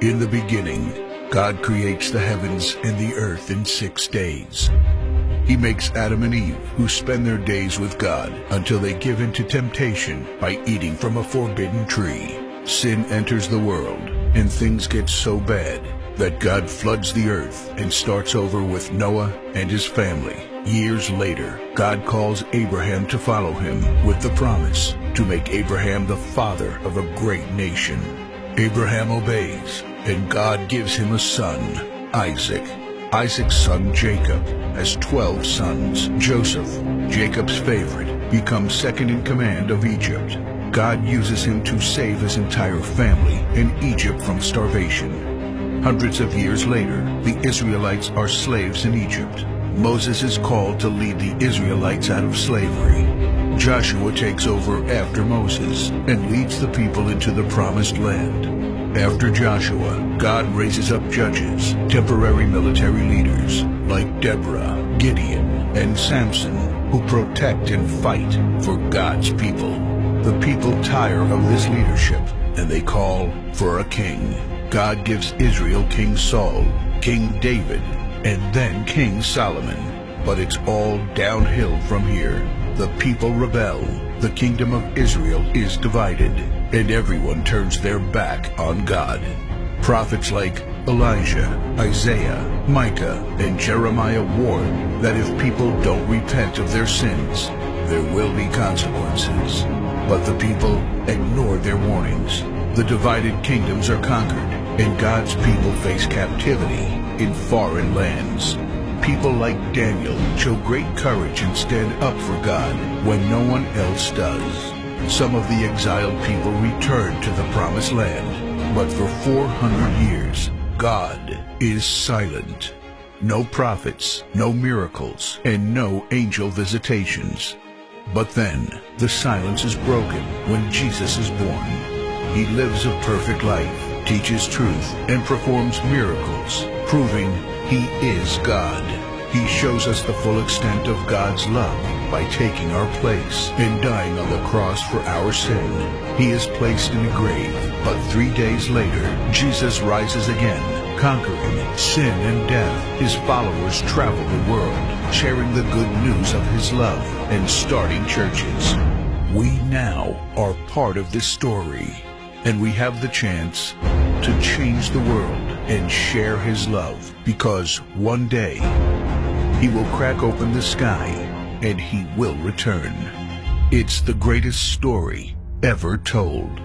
In the beginning, God creates the heavens and the earth in 6 days. He makes Adam and Eve, who spend their days with God until they give in to temptation by eating from a forbidden tree. Sin enters the world, and things get so bad that God floods the earth and starts over with Noah and his family. Years later, God calls Abraham to follow him with the promise to make Abraham the father of a great nation. Abraham obeys, and God gives him a son, Isaac. Isaac's son Jacob has 12 sons. Joseph, Jacob's favorite, becomes second in command of Egypt. God uses him to save his entire family and Egypt from starvation. Hundreds of years later, the Israelites are slaves in Egypt. Moses is called to lead the Israelites out of slavery. Joshua takes over after Moses and leads the people into the promised land. After Joshua, God raises up judges, temporary military leaders like Deborah, Gideon, and Samson, who protect and fight for God's people. The people tire of this leadership, and they call for a king. God gives Israel King Saul, King David, and then King Solomon. But it's all downhill from here. The people rebel, the kingdom of Israel is divided, and everyone turns their back on God. Prophets like Elijah, Isaiah, Micah, and Jeremiah warn that if people don't repent of their sins, there will be consequences. But the people ignore their warnings. The divided kingdoms are conquered, and God's people face captivity in foreign lands. People like Daniel show great courage and stand up for God when no one else does. Some of the exiled people return to the promised land, but for 400 years, God is silent. No prophets, no miracles, and no angel visitations. But then, the silence is broken when Jesus is born. He lives a perfect life, teaches truth, and performs miracles, proving He is God. He shows us the full extent of God's love by taking our place and dying on the cross for our sin. He is placed in a grave, but 3 days later, Jesus rises again, conquering sin and death. His followers travel the world, sharing the good news of His love and starting churches. We now are part of this story, and we have the chance to change the world and share His love, because one day He will crack open the sky and He will return. It's the greatest story ever told.